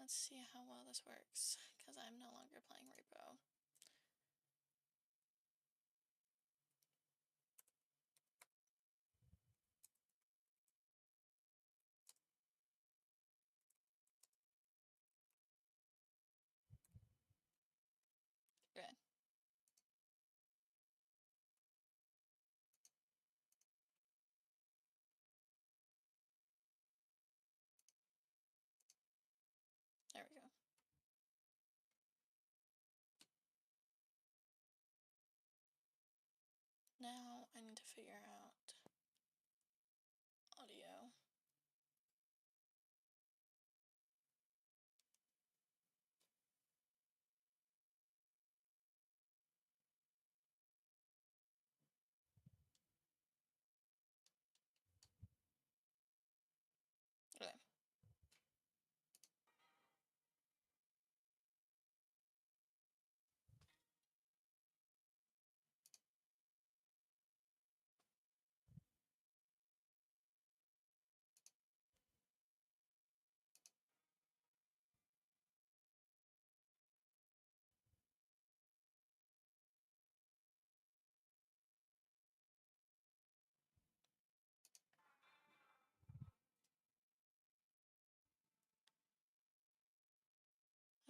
let's see how well this works, because I'm no longer playing Repo. Good. There we go. Now I need to figure out audio. Okay.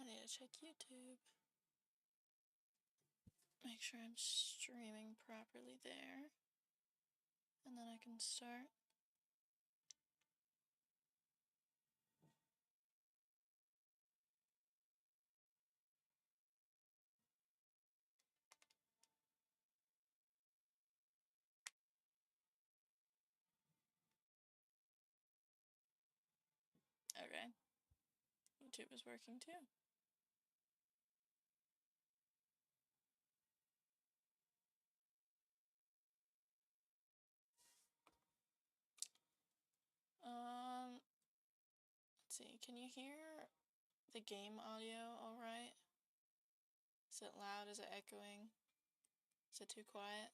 I need to check YouTube. Make sure I'm streaming properly there. And then I can start. Okay. YouTube is working too. Let's see. Can you hear the game audio all right? Is it loud? Is it echoing? Is it too quiet?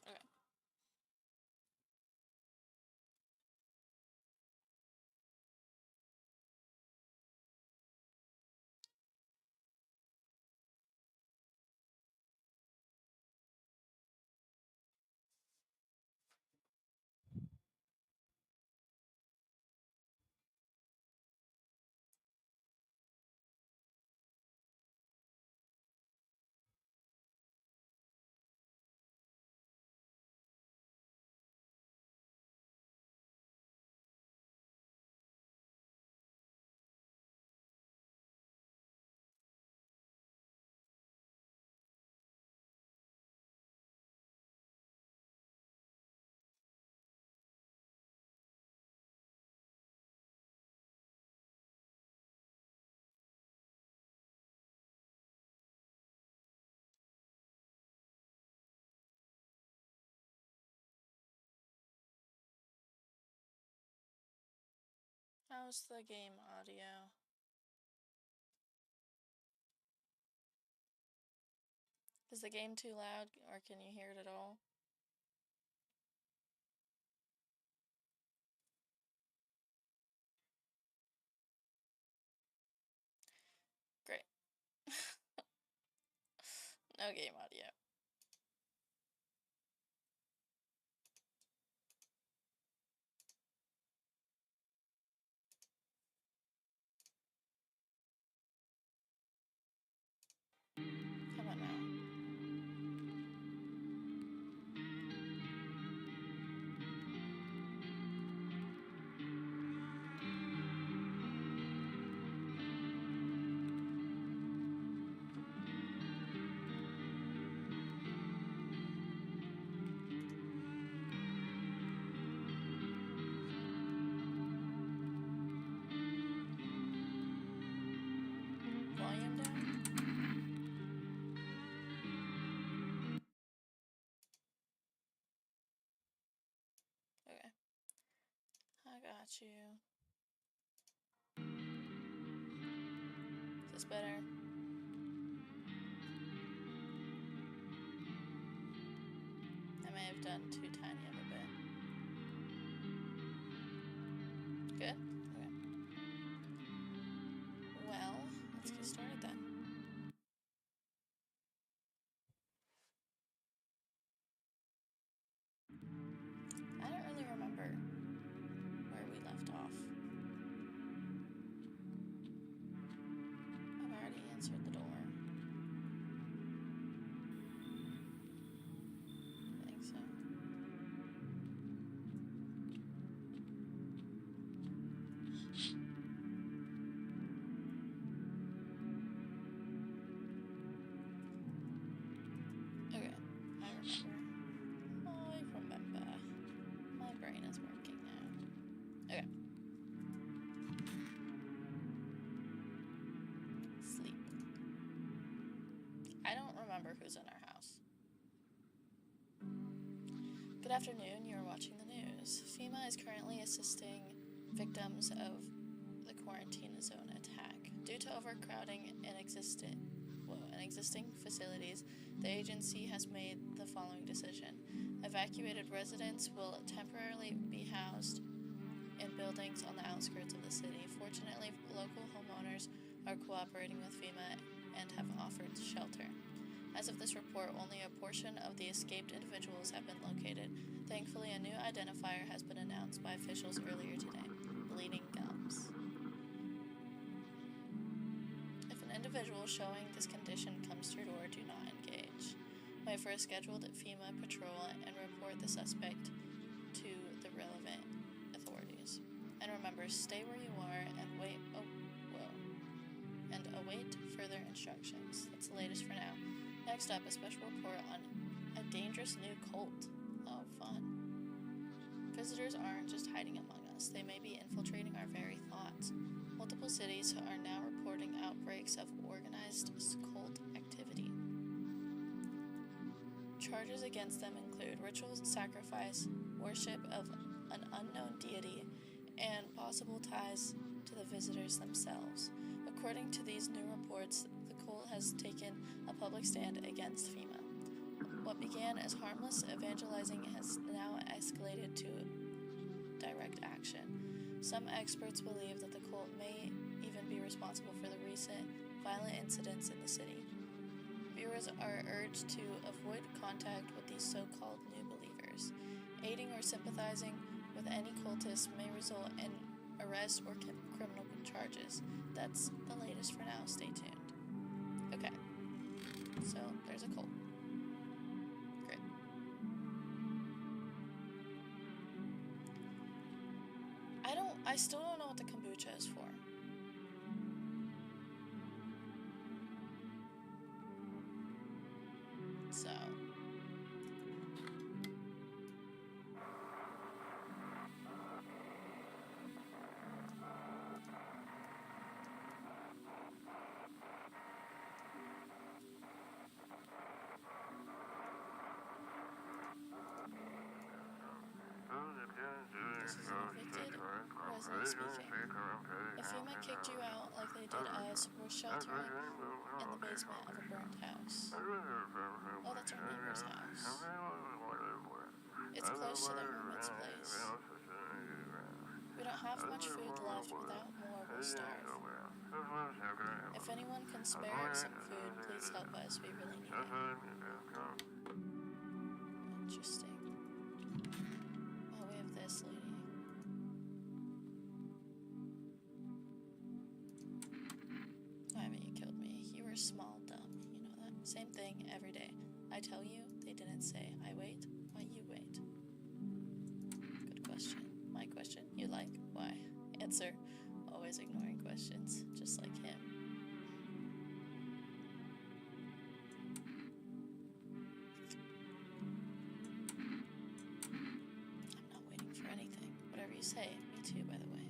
Okay. How's the game audio? Is the game too loud, or can you hear it at all? Great. No game audio. Come on now. Got you. Is this better? I may have done too tiny of a bit. Good? Okay. Well, let's get started then. I don't really remember where we left off. I've already answered the door. I think so. Okay, I remember. My brain is working now. Okay. Sleep. I don't remember who's in our house. Good afternoon, you're watching the news. FEMA is currently assisting victims of the quarantine zone attack. Due to overcrowding in existing facilities, the agency has made the following decision. Evacuated residents will temporarily be housed in buildings on the outskirts of the city. Fortunately, local homeowners are cooperating with FEMA and have offered shelter. As of this report, only a portion of the escaped individuals have been located. Thankfully, a new identifier has been announced by officials earlier today: bleeding gums. If an individual showing this condition comes to your door, do not engage. Wait for a scheduled FEMA patrol and report the suspect to the relevant authorities. And remember, stay where you are and await further instructions. That's the latest for now. Next up, a special report on a dangerous new cult. Oh, fun. Visitors aren't just hiding among us. They may be infiltrating our very thoughts. Multiple cities are now reporting outbreaks of organized cult activity. Charges against them include ritual sacrifice, worship of an unknown deity, and possible ties to the visitors themselves. According to these new reports, the cult has taken a public stand against FEMA. What began as harmless evangelizing has now escalated to direct action. Some experts believe that the cult may even be responsible for the recent violent incidents in the city. Viewers are urged to avoid contact with these so-called new believers. Aiding or sympathizing with any cultists may result in arrest or criminal charges. That's the latest for now. Stay tuned. Okay. So, there's a cult. Great. I still don't know what the kombucha is for. So... This is an evicted resident speaking. If FEMA kicked you out like they did us, we're sheltering in the basement of a burnt house. Oh, that's our neighbor's house. It's close to the hermit's place. We don't have much food left. Without more, we'll starve. If anyone can spare some food, please help us. We really need it. Interesting. Oh, we have this lady. I mean, you killed me. You were small, dumb. You know that? Same thing every day. I tell you, they didn't say, I wait, why you wait? Good question. My question? You like? Why? Answer. Always ignoring questions, just like him. I'm not waiting for anything. Whatever you say. Me too, by the way.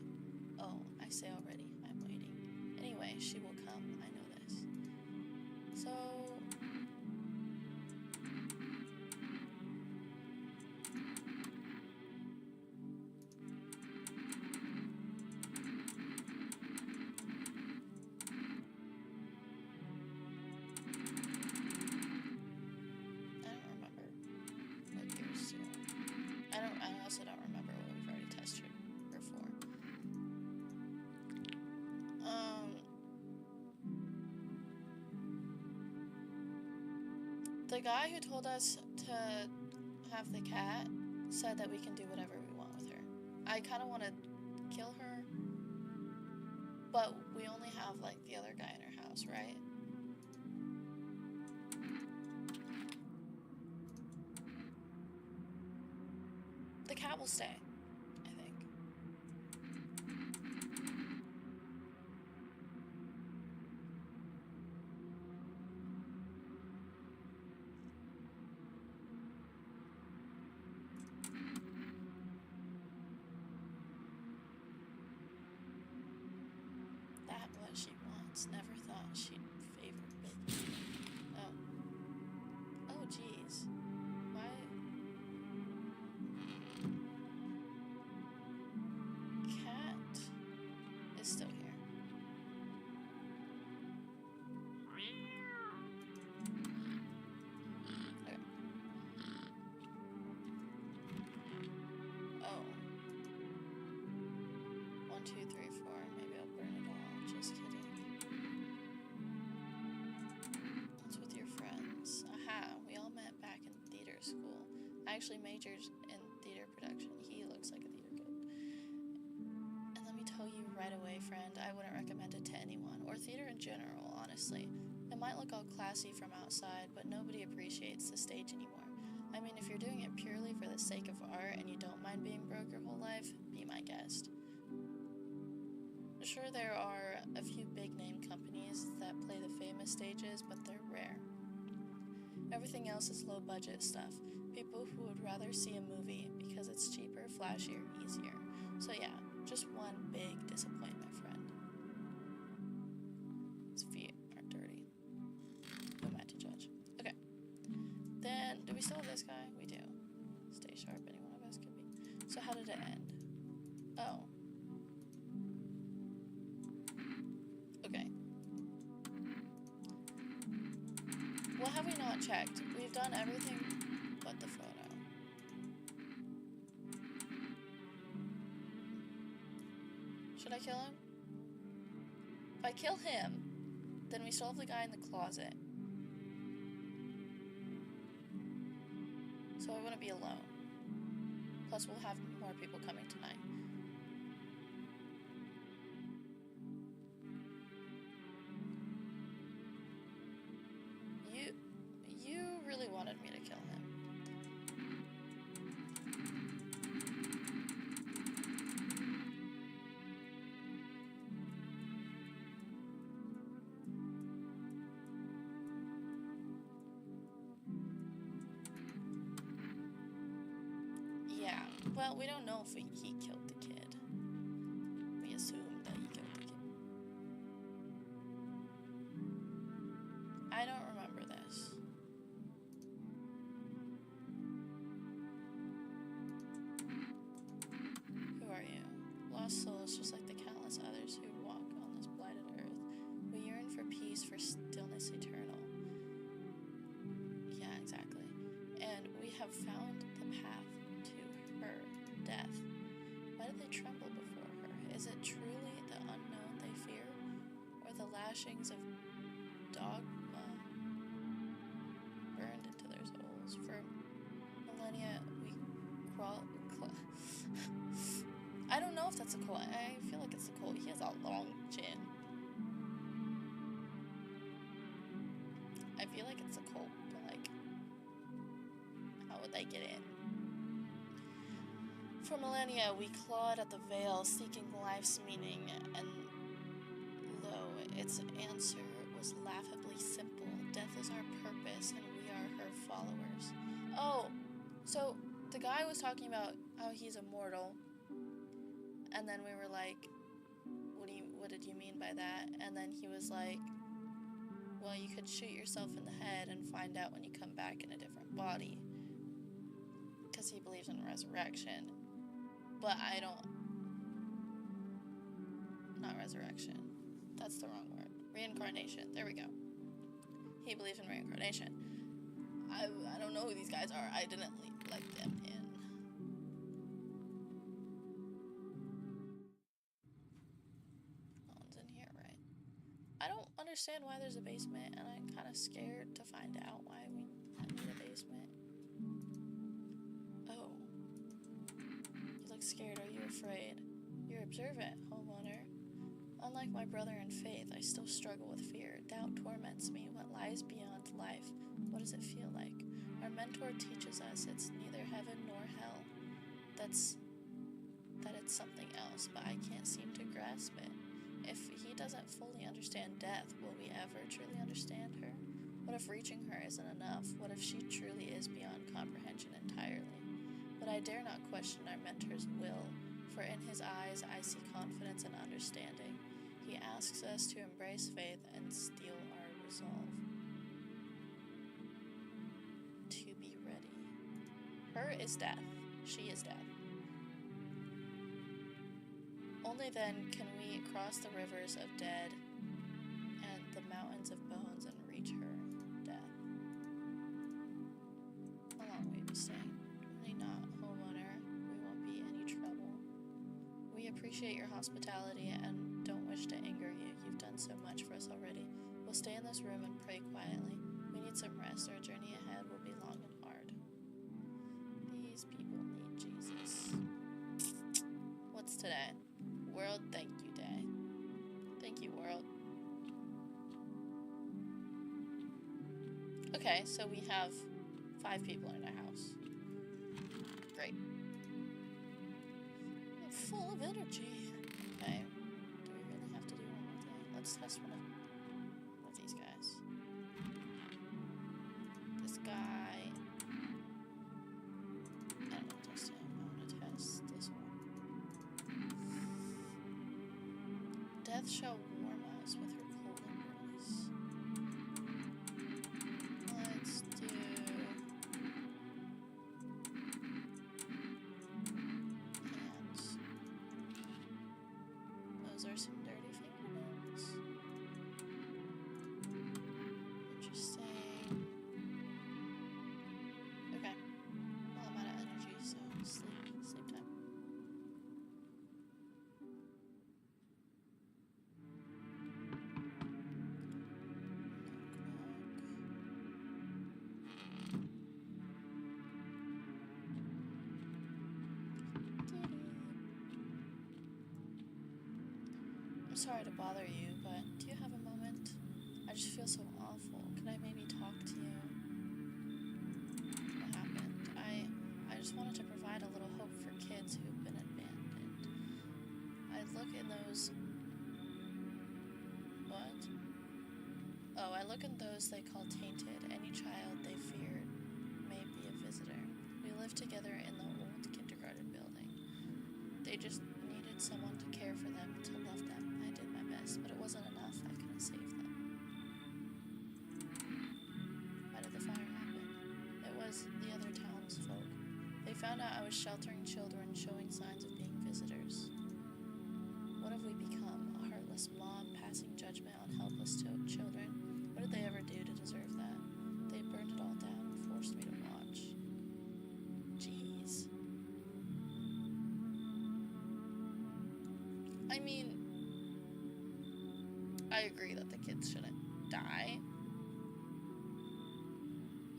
Oh, I say already. I'm waiting. Anyway, she will come. I know this. So... The guy who told us to have the cat said that we can do whatever we want with her. I kind of want to kill her, but we only have, like, the other guy in our house, right? The cat will stay, I think. That what she wants. Never thought she'd favor it. Oh. Oh, jeez. Why? Cat is still here. Okay. Oh. 1, 2, 3, 4. Maybe I'll burn it all. Just kidding. What's with your friends? Aha, we all met back in theater school. I actually majored in theater production. He looks like a theater kid. And let me tell you right away, friend, I wouldn't recommend it to anyone, or theater in general, honestly. It might look all classy from outside, but nobody appreciates the stage anymore. I mean, if you're doing it purely for the sake of art and you don't mind being broke your whole life, be my guest. Sure, there are a few big-name companies that play the famous stages, but they're rare. Everything else is low-budget stuff. People who would rather see a movie because it's cheaper, flashier, easier. So yeah, just one big disappointment, friend. His feet are dirty. Who am I to judge? Okay. Then, do we still have this guy? We do. Stay sharp, any one of us could be. So how did it end? Oh. Okay. What have we not checked? We've done everything but the photo. Should I kill him? If I kill him, then we still have the guy in the closet. So I want to be alone. Plus we'll have more people coming tonight. You really wanted me to kill him. Yeah, well, we don't know if he killed the kid. We assume that he killed the kid. I don't remember this. Who are you? Lost souls just like the countless others who walk on this blighted earth. We yearn for peace, for stillness eternal. Yeah, exactly. And we have found the path to her death. Why did they tremble before her? Is it truly the unknown they fear? Or the lashings of dogma burned into their souls? For millennia, we crawl. I don't know if that's a cult. I feel like it's a cult. He has a long chin. I feel like it's a cult, but like, how would they get in? For millennia, we clawed at the veil, seeking life's meaning, and lo, its answer was laughably simple. Death is our purpose, and we are her followers. Oh, so the guy was talking about how he's immortal, and then we were like, what did you mean by that? And then he was like, well, you could shoot yourself in the head and find out when you come back in a different body, because he believes in resurrection. But I don't, not resurrection, that's the wrong word, reincarnation, there we go. He believes in reincarnation. I don't know who these guys are. I didn't let them in. No one's in here, right? I don't understand why there's a basement, and I'm kind of scared to find out why we I need a basement. Oh. You look scared. Are you afraid? You're observant, homeowner. Unlike my brother in faith, I still struggle with fear. Doubt torments me. What lies beyond life? What does it feel like? Our mentor teaches us it's neither heaven nor hell. That it's something else, but I can't seem to grasp it. If he doesn't fully understand death, will we ever truly understand her? What if reaching her isn't enough? What if she truly is beyond comprehension entirely? But I dare not question our mentor's will, for in his eyes I see confidence and understanding. He asks us to embrace faith and steel our resolve. To be ready. Her is death. She is death. Only then can we cross the rivers of dead and the mountains of bones and reach her, death. A long way to stay. Really not, homeowner. We won't be any trouble. We appreciate your hospitality and don't wish to anger you. You've done so much for us already. We'll stay in this room and pray quietly. We need some rest. Our journey ahead will be long and hard. These people need Jesus. What's today? World Thank You Day. Thank you, world. Okay, so we have 5 people in our house. Great. I'm full of energy. Okay. Do we really have to do one more thing? Let's test one of these guys. This guy. I don't want to test him. I want to test this one. Death shall warm us with her cold embrace. Let's do... hands. Those are some dirty fingernails. Interesting. Okay. Well, I'm out of energy, so sleep time. I'm sorry to bother you, but do you have a moment? I just feel so awful. Can I maybe talk to you? What happened? I just wanted to provide a little hope for kids who've been abandoned. I look in those... What? Oh, I look in those they call tainted. Any child they feared may be a visitor. We lived together in the old kindergarten building. They just needed someone to care for them, to love them. I did my best, but it wasn't enough. I couldn't save them. Why did the fire happen? It was the other townsfolk. They found out I was sheltering children, showing signs of being visitors. What have we become? A heartless mob passing judgment on helpless children? What did they ever do to deserve that? They burned it all down and forced me to watch. Jeez. I mean, I agree that the kids shouldn't die,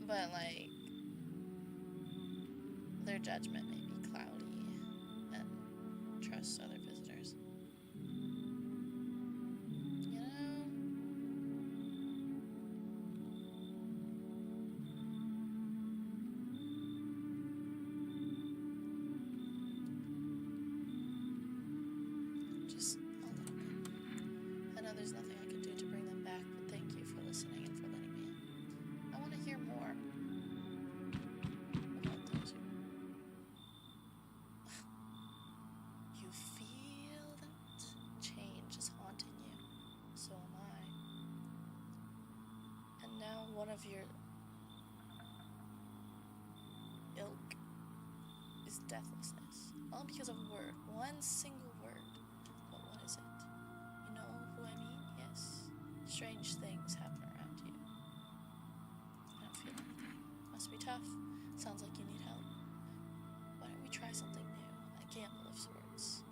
but, like, their judgment may be cloudy and trust other visitors. You know? Just a little bit. I know there's nothing I can do to bring them back, but thank you for listening and for letting me in. I want to hear more about those who... You feel that change is haunting you. So am I. And now one of your ilk is deathlessness. All because of a word. One single word. But what is it? You know who I mean? Yes. Strange things happen around you. I don't feel anything. Must be tough. Sounds like you need help. Why don't we try something new? A gamble of sorts.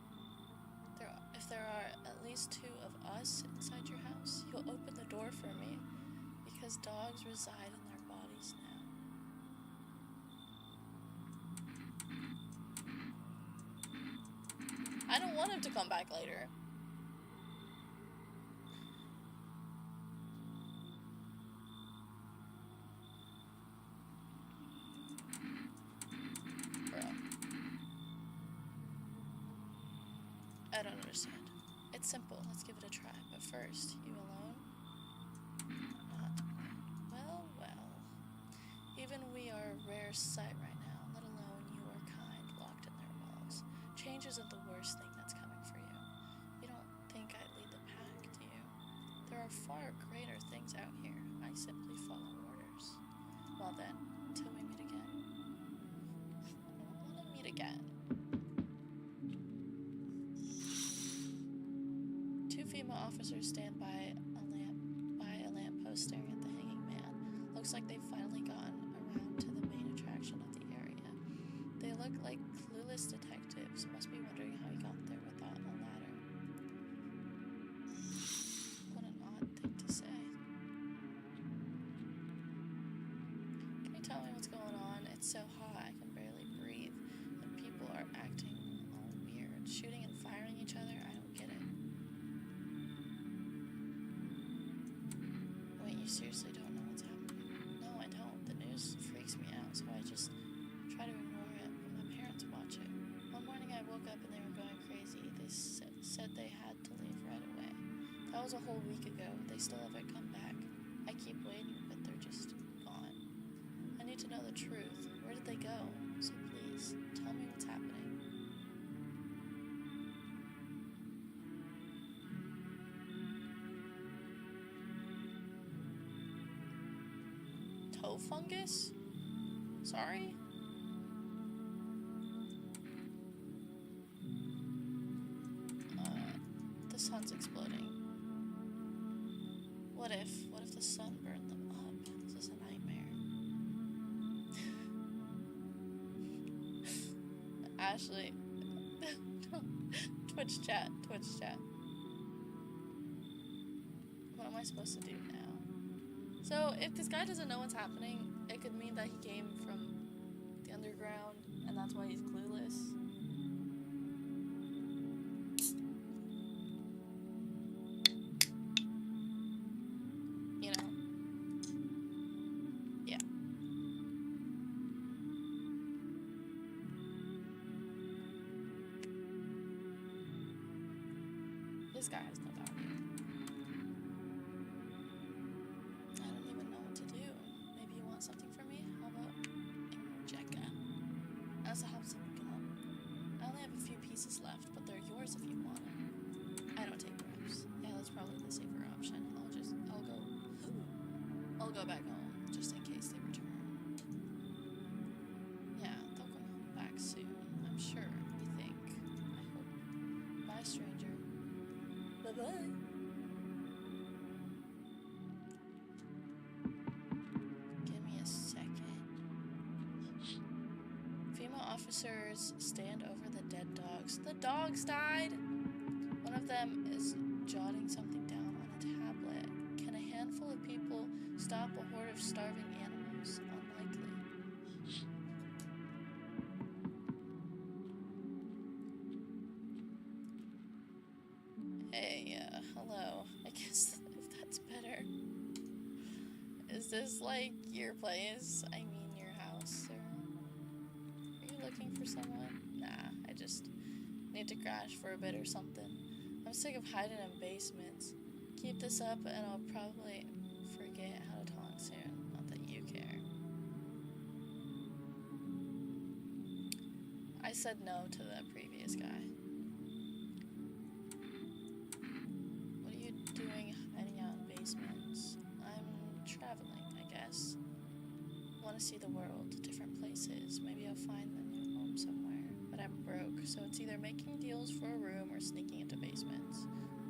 If there are at least 2 of us inside your house, you'll open the door for me. Because dogs reside in their bodies now. him to come back later. Bro. I don't understand. It's simple. Let's give it a try. But first, you alone? Not. Well, well. Even we are a rare sight right now, let alone your kind locked in their walls. Change isn't the worst thing that's coming for you. You don't think I'd lead the pack, do you? There are far greater things out here. I simply follow orders. Well then, till we meet again. I don't want to meet again. Two female officers stand by a lamppost staring at the hanging man. Looks like they've finally gotten around to the main attraction of the area. They look like clueless detectives, must be wondering how he got there without a ladder. What an odd thing to say. Can you tell me what's going on? It's so hot, I can barely breathe, and people are acting all weird, shooting and firing each other. I don't get it. Wait, you seriously don't know what's happening? No, I don't. The news freaks me out, so I just try to ignore it, but my parents watch it. One morning I woke up and they were going crazy. They said they had to leave right away. That was a whole week ago. They still haven't come back. I keep waiting, but they're just gone. I need to know the truth. Where did they go? So please, tell me what's happening. Toe fungus? Sorry? The sun's exploding. What if the sun burned them up? This is a nightmare. Ashley. Twitch chat. What am I supposed to do now? So, if this guy doesn't know what's happening, it could mean that he came from the underground, and that's why he's clueless. You know? Yeah. This guy has no value. I don't even know what to do. Maybe you want something from me? How about Jekka? I also have some gum. I only have a few pieces left, but they're yours if you want them. I don't take bribes. Yeah, that's probably the safer option. I'll go back home, just in case they return. Yeah, they'll come back soon, I'm sure, we think. I hope. Bye, stranger. Bye-bye. Give me a second. Female officers stand over the dead dogs. The dogs died! One of them is jotting something down on a tablet. Can a handful of people stop a horde of starving animals? Unlikely. Hey, hello. I guess if that's better. Is this like your place? I mean your house, or are you looking for someone? Nah, I just need to crash for a bit or something. I'm sick of hiding in basements. Keep this up and I'll probably forget how to talk soon. Not that you care. I said no to the previous guy. What are you doing hiding out in basements? I'm traveling, I guess. Want to see the world, different places. Maybe I'll find a new home somewhere. But I'm broke, so it's either making deals for a room or sneaking into basements.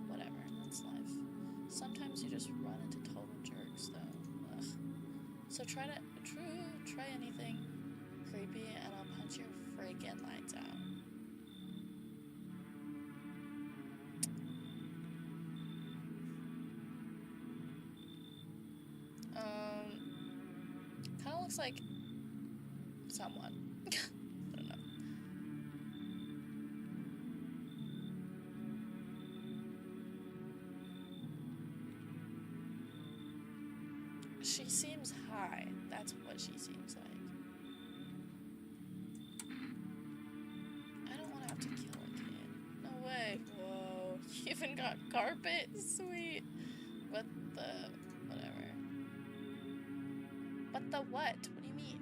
Whatever, that's life. Sometimes you just run into total jerks, though. Ugh. So try anything creepy, and I'll punch your friggin' lights out. Kinda looks like someone. I don't know. She seems high. That's what she seems like. I don't want to have to kill a kid. No way. Whoa. You even got carpet? Sweet. What the... whatever. What the what? What do you mean?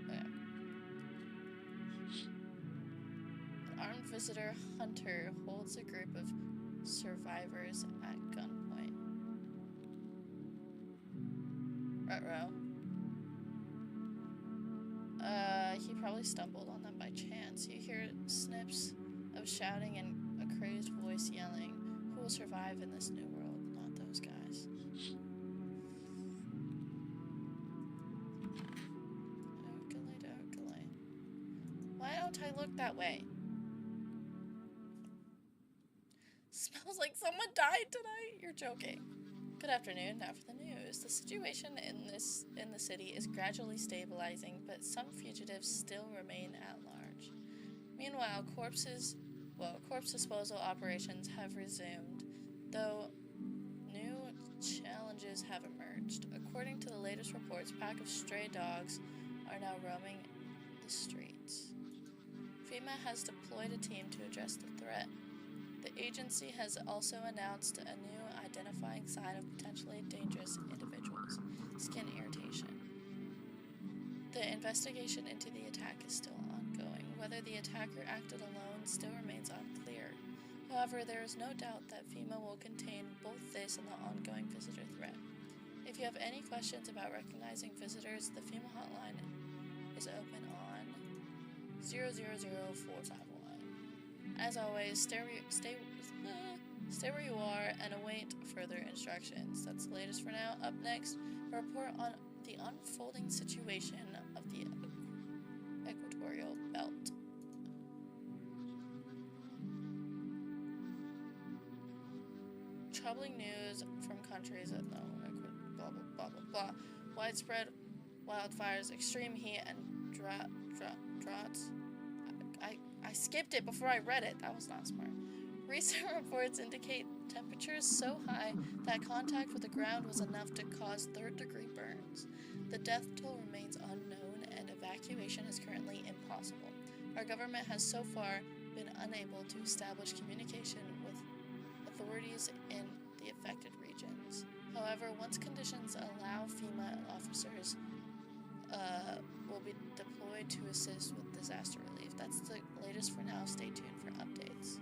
Okay. An armed visitor hunter holds a group of survivors at gunpoint. Ruh-roh. He probably stumbled on them by chance. You hear snips of shouting and a crazed voice yelling, "Who will survive in this new world? Not those guys." Dokele. Why don't I look that way? Smells like someone died tonight. You're joking. Good afternoon. Now for the news. The situation in the city is gradually stabilizing, but some fugitives still remain at large. Meanwhile, corpse disposal operations have resumed, though new challenges have emerged. According to the latest reports, a pack of stray dogs are now roaming the streets. FEMA has deployed a team to address the threat. The agency has also announced a new identifying sign of potentially dangerous individuals: skin irritation. The investigation into the attack is still ongoing. Whether the attacker acted alone still remains unclear. However, there is no doubt that FEMA will contain both this and the ongoing visitor threat. If you have any questions about recognizing visitors, the FEMA hotline is open on 000-451. As always, stay where you are and await further instructions. That's the latest for now. Up next, a report on the unfolding situation of the equatorial belt. Troubling news from countries that know blah blah blah blah blah. Widespread wildfires, extreme heat, and droughts. I skipped it before I read it. That was not smart. Recent reports indicate temperatures so high that contact with the ground was enough to cause third-degree burns. The death toll remains unknown, and evacuation is currently impossible. Our government has so far been unable to establish communication with authorities in the affected regions. However, once conditions allow, FEMA officers will be deployed to assist with disaster relief. That's the latest for now. Stay tuned for updates.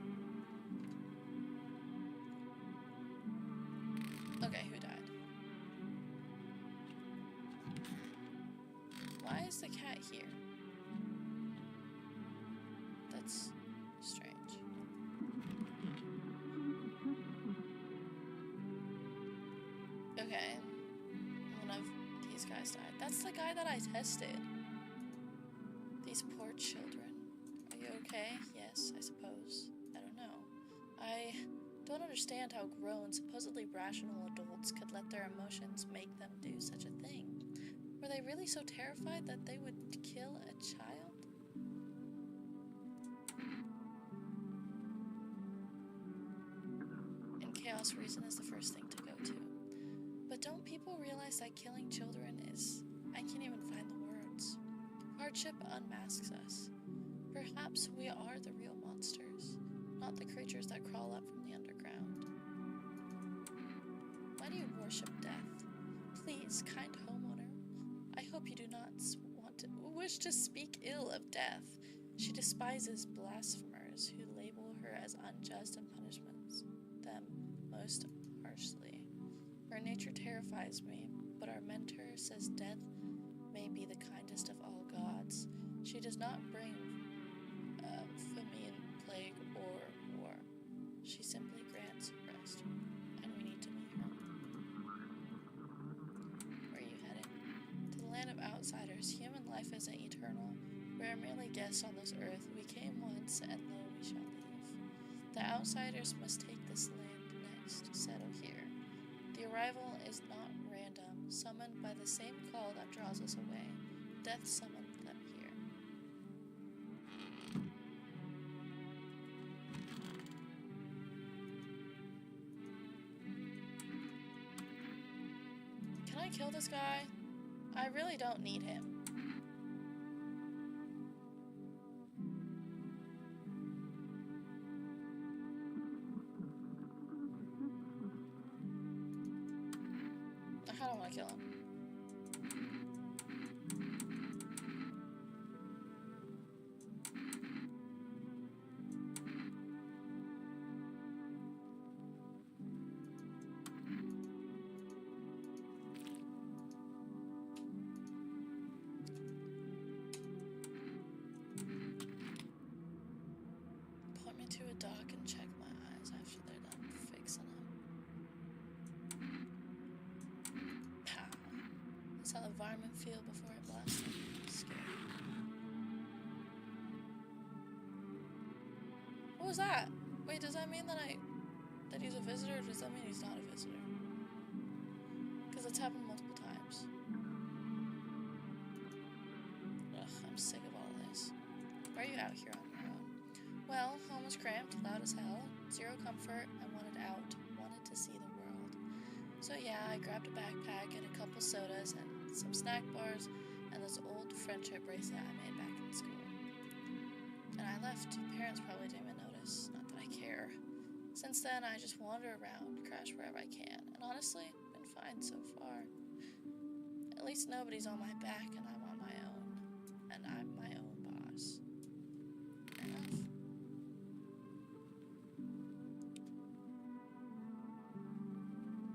Okay, who died? Why is the cat here? That's strange. Okay. One of these guys died. That's the guy that I tested. These poor children. Are you okay? Yes, I suppose. I don't know. I don't understand how grown, supposedly rational adults could let their emotions make them do such a thing. Were they really so terrified that they would kill a child? In chaos, reason is the first thing to go to. But don't people realize that killing children is... I can't even find the words. Hardship unmasks us. Perhaps we are the real monsters, not the creatures that crawl up from the underground. Why do you worship death? Please, kind homeowner, I hope you do not wish to speak ill of death. She despises blasphemers who label her as unjust and punishes them most harshly. Her nature terrifies me, but our mentor says death may be the kindest of all gods. She does not bring famine, plague, or war. She simply grants rest, and we need to meet her. Where are you headed? To the land of outsiders. Human life isn't eternal. We are merely guests on this earth. We came once, and lo, we shall leave. The outsiders must take this land next, settle here. The arrival is not random, summoned by the same call that draws us away. Death summoned them here. I kill this guy? I really don't need him. I kind of want to kill him. Point me to a dock and check my eyes after they're done fixing them. Pow. That's how the environment feel before it blasts them. Scary. What was that? Wait, does that mean that he's a visitor, or does that mean he's not a visitor? Because it's happened multiple times. Ugh, I'm sick of all this. Why are you out here on your own? Well, home was cramped, loud as hell, zero comfort, I wanted out, wanted to see the world. So yeah, I grabbed a backpack and a couple sodas and some snack bars and this old friendship bracelet I made back in school. And I left. Parents probably didn't even notice, not that I care. Since then, I just wander around, crash wherever I can, and honestly, been fine so far. At least nobody's on my back and I'm on my own. And I'm my own boss. Enough.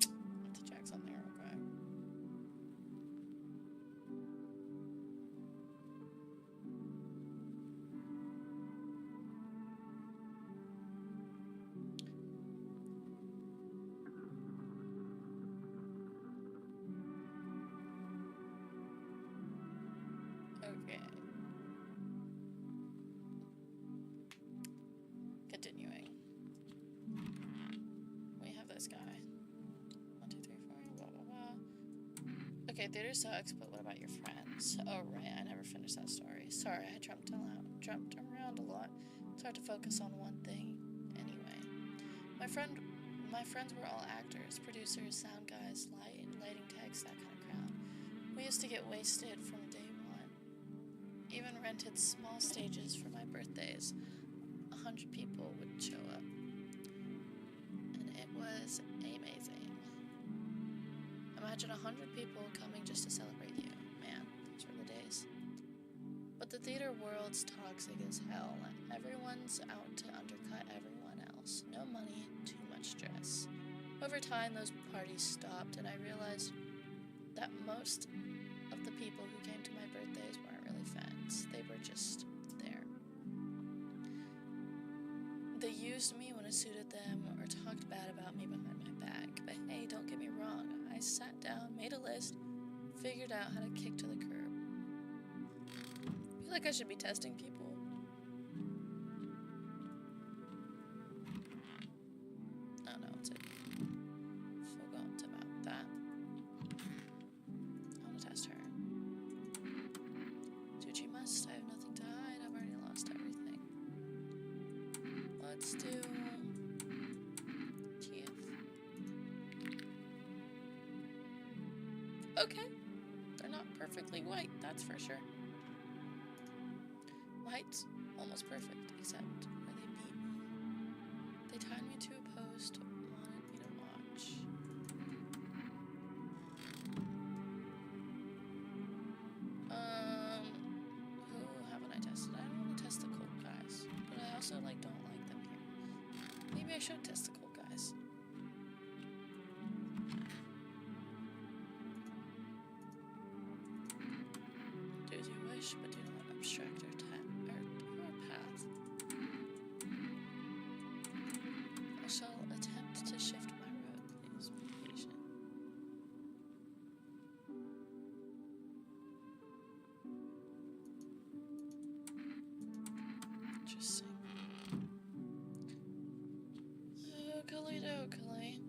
I have to check something real quick. Okay. Continuing. We have this guy. 1, 2, 3, 4, blah, blah, blah. Okay, theater sucks, but what about your friends? Oh, right, I never finished that story. Sorry, I jumped around a lot. It's hard to focus on one thing. Anyway, my friends were all actors, producers, sound guys, lighting techs, that kind of crowd. We used to get wasted from day one. Even rented small stages for my birthdays. 100 people would show up. And it was amazing. Imagine 100 people coming just to celebrate you. Man, those were the days. But the theater world's toxic as hell. Everyone's out to undercut everyone else. No money, too much stress. Over time, those parties stopped, and I realized that most of the people who came to my birthdays weren't really fans. They were just there. They used me when it suited them or talked bad about me behind my back. But hey, don't get me wrong. I sat down, made a list, figured out how to kick to the curb. I feel like I should be testing people. Oh no, it's it. Forgot about that. I want to test her. Dude, she must. I have nothing to hide. I've already lost everything. Let's do TF. Okay. They're not perfectly white, that's for sure. White's almost perfect, except where they beat me. They tied me to a post, wanted me to watch. Who haven't I tested? I don't want to test the cold guys, but I also don't like them here. Maybe I should test the cold guys. Do as you wish, but do not obstruct our path. I shall attempt to shift my road, please be patient. Interesting. Oakley.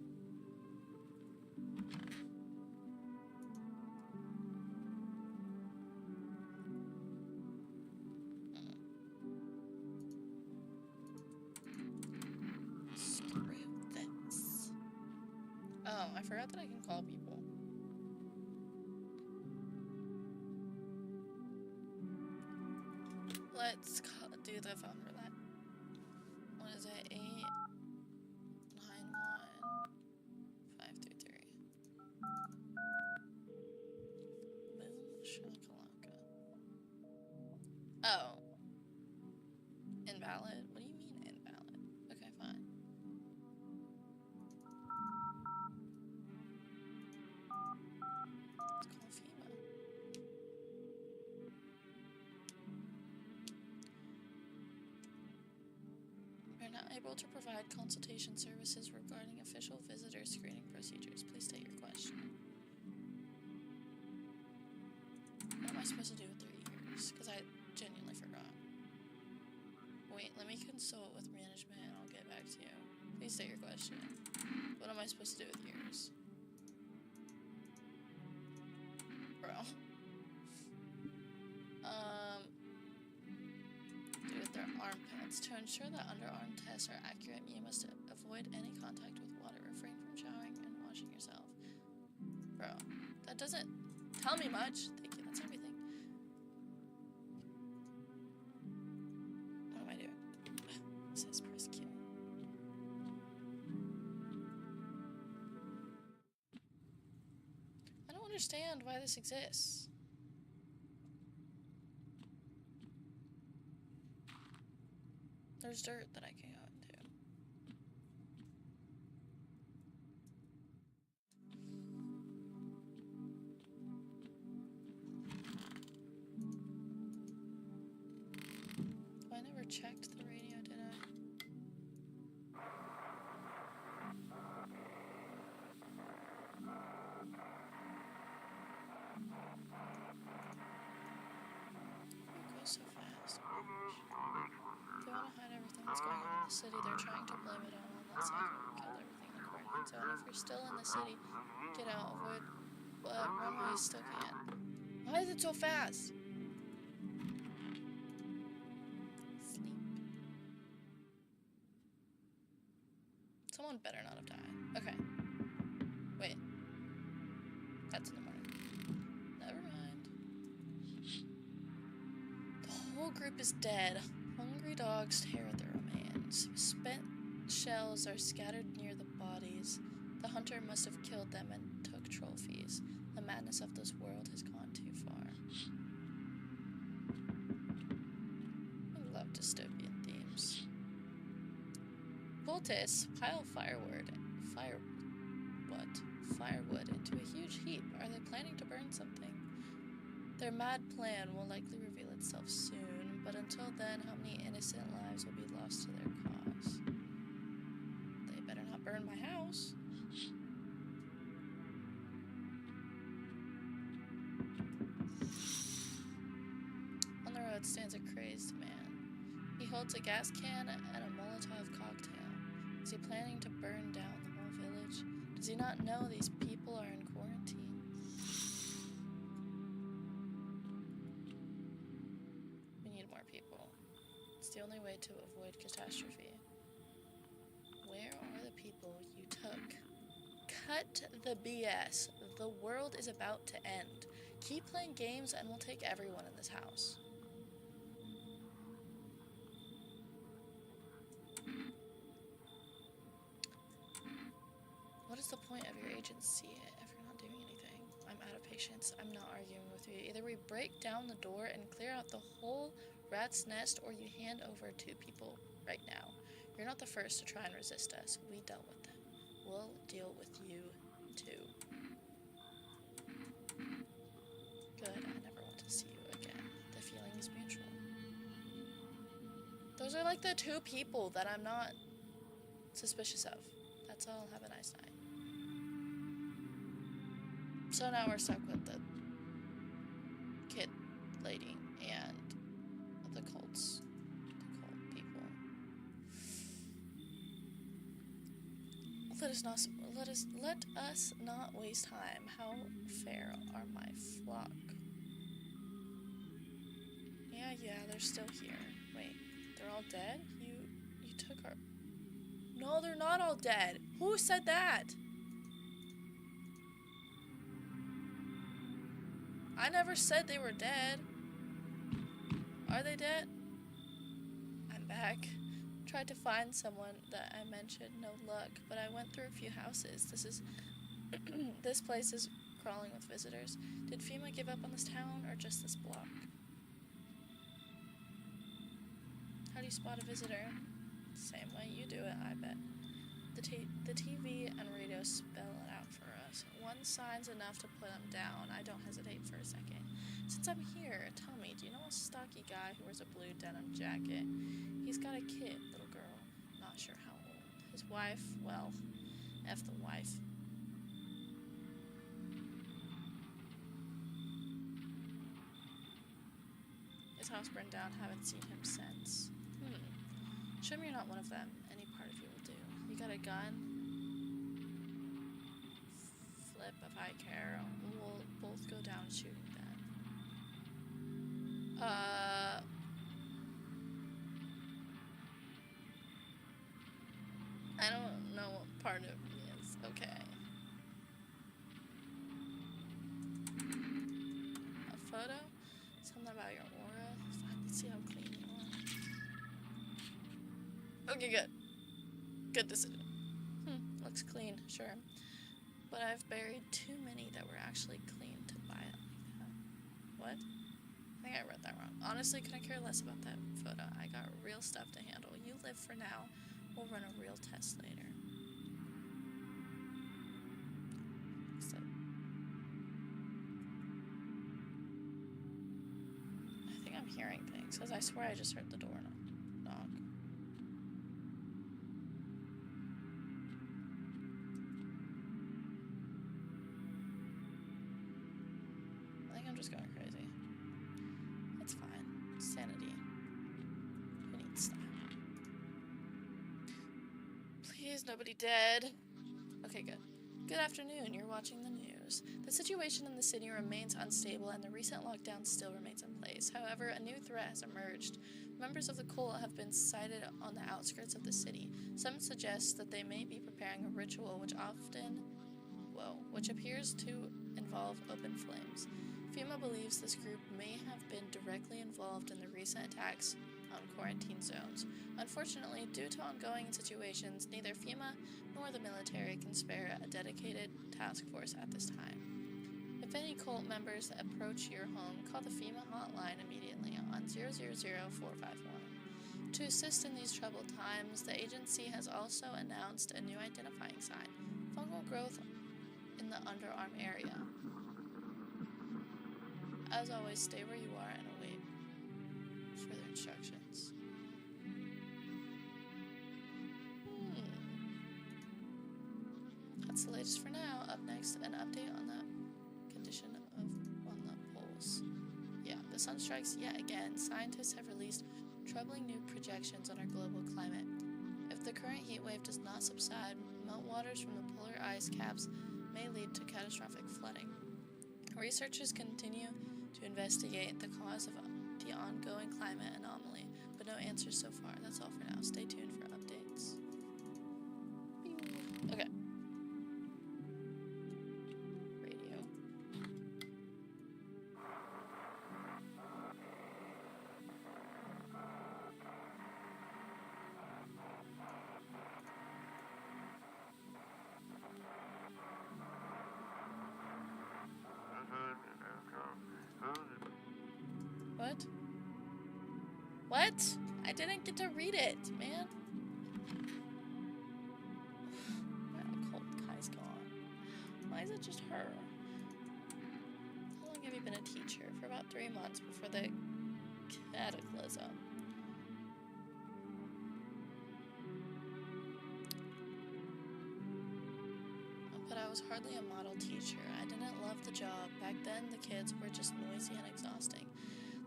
Screw this. Oh, I forgot that I can call people. do the phone roulette. What is it? 891-533. Boom shakalaka. Oh. Invalid? What do you mean invalid? Okay, fine. Let's call FEMA. We're not able to provide consultation services regarding official visitor screening procedures. Please state your question. What am I supposed to do with 3 years? Because I genuinely forgot. Wait, let me consult with management and I'll get back to you. Please state your question. What am I supposed to do with years? Bro. Do with their armpits. To ensure that underarm tests are accurate, you must avoid any contact with water. Refrain from showering and washing yourself. Bro, that doesn't tell me much. Thank you, that's everything. What am I doing? It says press Q. I don't understand why this exists. There's dirt that I can go into. I never checked the radio, did I? It goes so fast. They want to hide everything that's going on in the city. They're trying to blame it all on that cycle who killed everything in the quarantine zone. If you're still in the city, get out, avoid runways, still can. Why is it so fast? Sleep. Someone better not have died. Okay. Wait. That's in the morning. Never mind. The whole group is dead. Hungry dogs tear at their remains. Spent shells are scattered near the bodies. The hunter must have killed them and took trophies. The madness of this world has gone too far. I love dystopian themes. Cultists pile firewood into a huge heap. Are they planning to burn something? Their mad plan will likely reveal itself soon, but until then, how many innocent lives will be lost to their cause? They better not burn my house. On the road stands a crazed man. He holds a gas can and a Molotov cocktail. Is he planning to burn down the whole village? Does he not know these people are in quarantine? We need more people. It's the only way to avoid catastrophe. Where are the people you took? Cut the BS. The world is about to end. Keep playing games and we'll take everyone in this house. What is the point of your agency if you're not doing anything? I'm out of patience. I'm not arguing with you. Either we break down the door and clear out the whole rat's nest, or you hand over 2 people right now. You're not the first to try and resist us. We dealt with them. We'll deal with you, too. Good. I never want to see you again. The feeling is mutual. Those are like the 2 people that I'm not suspicious of. That's all. Have a nice night. So now we're stuck with the kid lady and the cults. The cult people. Let us not waste time. How fair are my flock? Yeah, they're still here. Wait, they're all dead? You took our... No, they're not all dead. Who said that? I never said they were dead. Are they dead? back. Tried to find someone that I mentioned, no luck, but I went through a few houses. This place is crawling with visitors. Did FEMA give up on this town, or just this block? How do you spot a visitor? Same way you do it, I bet. The TV and radio spell it out for us. One sign's enough to put them down. I don't hesitate for a second. Since I'm here, tell me, do you know a stocky guy who wears a blue denim jacket? He's got a kid, little girl. Not sure how old. His wife, well, F the wife. His house burned down, haven't seen him since. Show me you're not one of them. Any part of you will do. You got a gun? Flip if I care. We'll both go down shooting then. I don't know what part of me is. Okay. A photo? Something about your aura? Finally see how clean you are. Okay, good. Good decision. Looks clean, sure. But I've buried too many that were actually clean to buy it like that. What? I think I read that wrong. Honestly, couldn't care less about that photo. I got real stuff to handle. You live for now. We'll run a real test later. So, I think I'm hearing things, because I swear I just heard the door knock. I think I'm just going crazy. It's fine. Sanity. Who needs that? Please, nobody dead. Okay, good. Good afternoon. You're watching the news. The situation in the city remains unstable, and the recent lockdown still remains in place. However, a new threat has emerged. Members of the cult have been sighted on the outskirts of the city. Some suggest that they may be preparing a ritual which appears to involve open flames. FEMA believes this group may have been directly involved in the recent attacks on quarantine zones. Unfortunately, due to ongoing situations, neither FEMA nor the military can spare a dedicated task force at this time. If any cult members approach your home, call the FEMA hotline immediately on 000-451. To assist in these troubled times, the agency has also announced a new identifying sign: fungal growth in the underarm area. As always, stay where you are and await further instructions. That's the latest for now. Up next, an update on the condition on the poles. Yeah, the sun strikes yet again. Scientists have released troubling new projections on our global climate. If the current heat wave does not subside, meltwaters from the polar ice caps may lead to catastrophic flooding. Researchers continue to investigate the cause of the ongoing climate anomaly, but no answers so far. That's all for now. Stay tuned for updates. Okay. Radio. What? What? I didn't get to read it, man. That cold guy's gone. Why is it just her? How long have you been a teacher? For about 3 months before the cataclysm. But I was hardly a model teacher. I didn't love the job. Back then, the kids were just noisy and exhausting.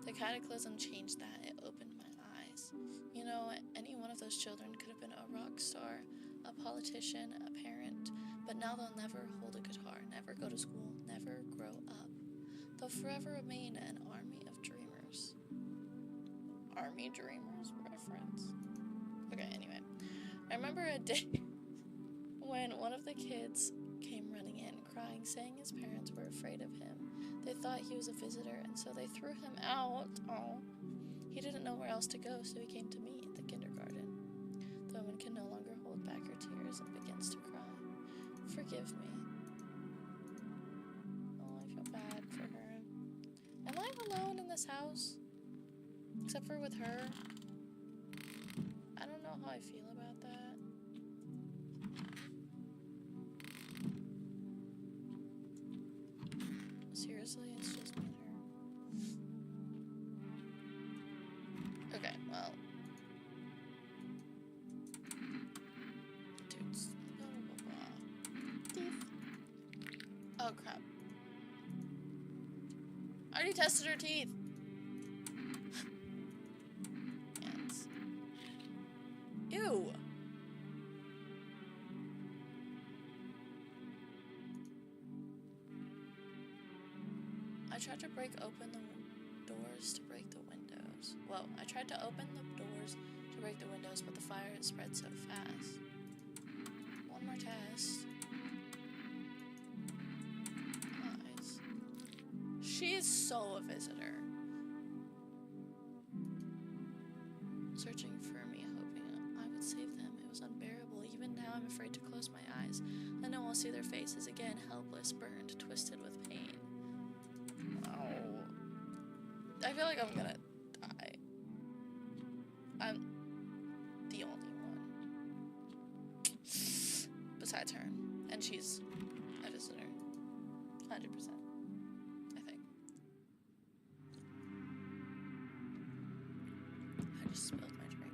The cataclysm changed that. It opened my eyes. You know, any one of those children could have been a rock star, a politician, a parent, but now they'll never hold a guitar, never go to school, never grow up. They'll forever remain an army of dreamers. Army dreamers reference. Okay, anyway. I remember a day when one of the kids came running in, crying, saying his parents were afraid of him. They thought he was a visitor, and so they threw him out. Oh, he didn't know where else to go, so he came to me, the kindergarten. woman can no longer hold back her tears and begins to cry. Forgive me. Oh, I feel bad for her. Am I alone in this house? Except for with her? I don't know how I feel about that. Seriously, it's just me and her. Okay, well. Dudes. Blah, blah, blah. Teeth. Oh, crap. I already tested her teeth. Hands. Ew. I tried to break open the doors to break the windows. Well, I tried to open the doors to break the windows, but the fire had spread so fast. One more test. Eyes. She is so a visitor. Searching for me, hoping I would save them. It was unbearable. Even now, I'm afraid to close my eyes. I know I'll see their faces again, helpless, burned, twisted with pain. I feel like I'm gonna die. I'm the only one. Besides her. And she's a visitor. 100%. I think. I just spilled my drink.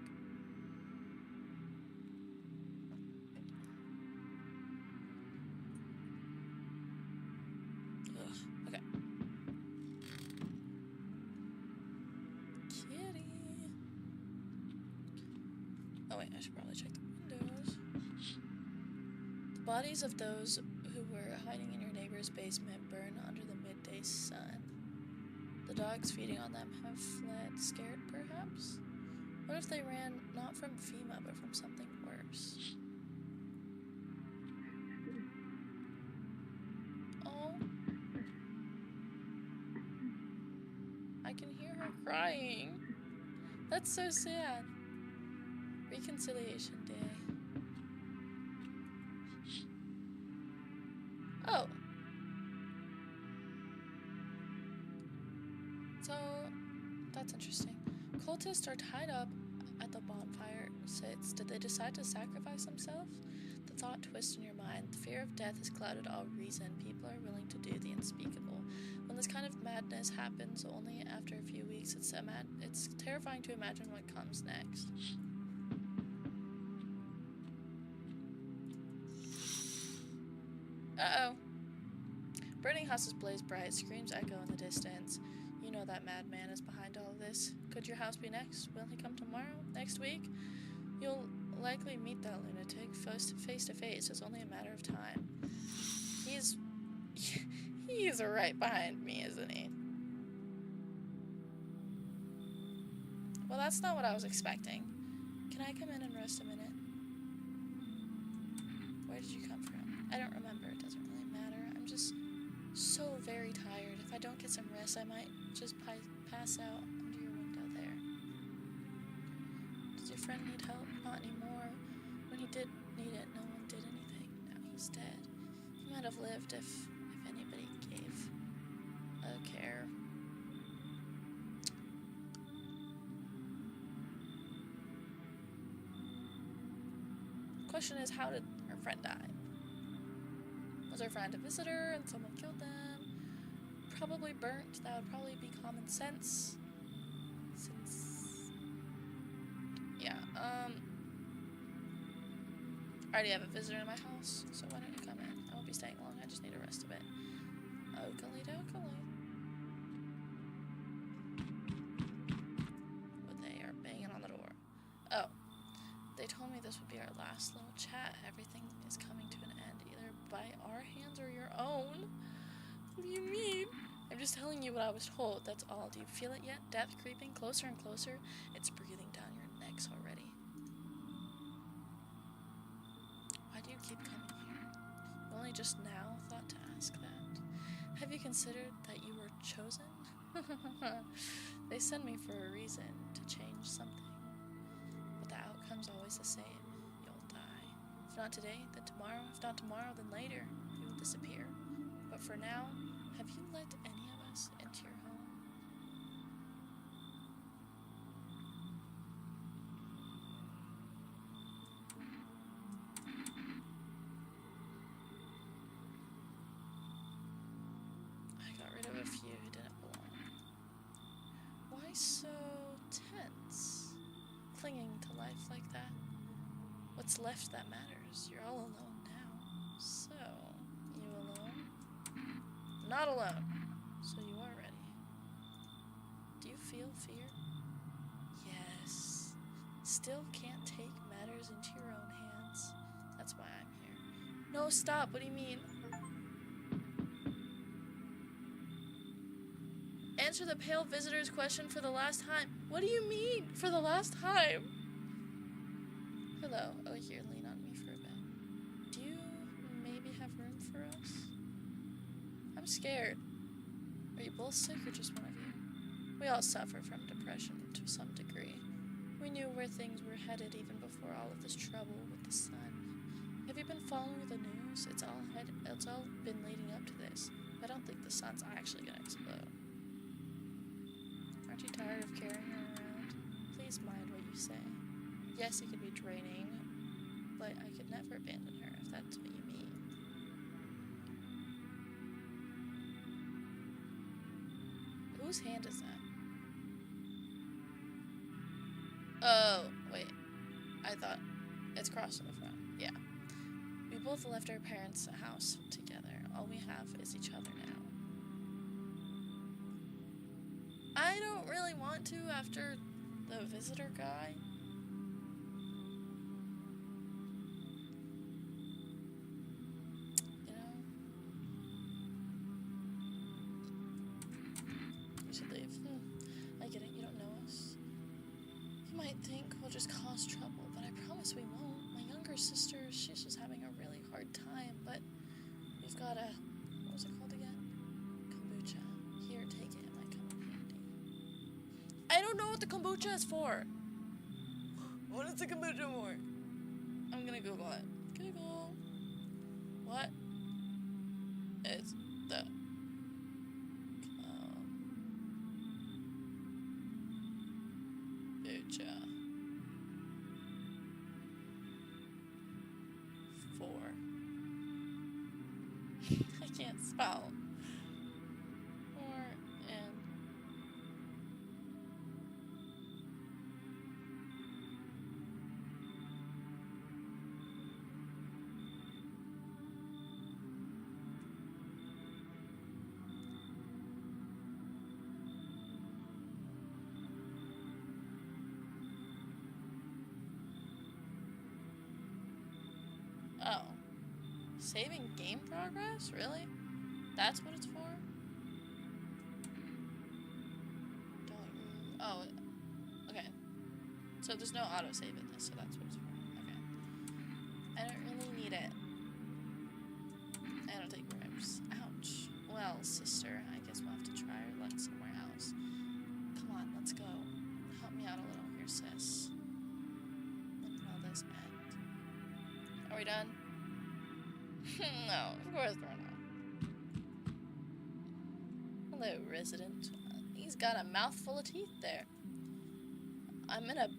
Ugh. Okay. Oh wait, I should probably check the windows. The bodies of those who were hiding in your neighbor's basement burn under the midday sun. The dogs feeding on them have fled, scared perhaps? What if they ran not from FEMA but from something worse? Oh. I can hear her crying. That's so sad. Reconciliation Day. Oh. So, that's interesting. Cultists are tied up at the bonfire sits. Did they decide to sacrifice themselves? The thought twists in your mind. The fear of death has clouded all reason. People are willing to do the unspeakable. When this kind of madness happens only after a few weeks, it's terrifying to imagine what comes next. Uh-oh. Burning houses blaze bright, screams echo in the distance. You know that madman is behind all of this. Could your house be next? Will he come tomorrow? Next week? You'll likely meet that lunatic face to face. It's only a matter of time. He's right behind me, isn't he? Well, that's not what I was expecting. Can I come in and rest a minute? Where did you come from? I don't remember. It doesn't really matter. I'm just so very tired. If I don't get some rest, I might just pass out under your window there. Does your friend need help? Not anymore. When he did need it, no one did anything. Now he's dead. He might have lived if anybody gave a care. Question is, how did her friend die? Was her friend a visitor and someone killed them? Probably burnt. That would probably be common sense. Yeah, I already have a visitor in my house, so why don't you come in? I won't be staying long, I just need to rest a bit. Oakley dokley. But they are banging on the door. Oh. They told me this would be our last little chat. Everything is coming to an end, either by our hands or your own. What do you mean? I'm just telling you what I was told, that's all. Do you feel it yet? Death creeping closer and closer? It's breathing down your necks already. Why do you keep coming here? You only just now thought to ask that. Have you considered that you were chosen? They sent me for a reason, to change something. But the outcome's always the same. If not today, then tomorrow. If not tomorrow, then later. We will disappear. But for now, have you let any of us into your home? I got rid of a few who didn't belong. Why so tense? Clinging to life like that? What's left that matters? You're all alone now. So, you alone? Not alone. So you are ready. Do you feel fear? Yes. Still can't take matters into your own hands. That's why I'm here. No, stop. What do you mean? Answer the pale visitor's question for the last time. What do you mean, for the last time? Hello. Oh, here, lean on me for a bit. Do you maybe have room for us? I'm scared. Are you both sick or just one of you? We all suffer from depression to some degree. We knew where things were headed even before all of this trouble with the sun. Have you been following the news? It's all been leading up to this. I don't think the sun's actually gonna explode. Aren't you tired of carrying her around? Please mind what you say. Yes, it could be draining, but I could never abandon her if that's what you mean. Whose hand is that? Oh, wait. I thought it's crossed in the front. Yeah. We both left our parents' house together. All we have is each other now. I don't really want to after the visitor guy. You know? You should leave. I get it, you don't know us. You might think we'll just cause trouble, but I promise we won't. My younger sister, she's just having a really hard time, but we've got a... What was it called again? Kombucha. Here, take it. It might come in handy. I don't know what the kombucha is for. What is the kombucha for? I'm gonna Google it. Google. What is the kombucha for? I can't spell. Oh. Saving game progress? Really? That's what it's for? Oh, okay. So there's no autosave in this, so that's what it's for. Okay. I don't really need it. I don't take bribes. Ouch. Well, sister, I guess we'll have to try our luck somewhere else. Come on, let's go. Help me out a little here, sis. When will this end? Are we done? No, of course we're not. Hello, resident. He's got a mouthful of teeth there. I'm in a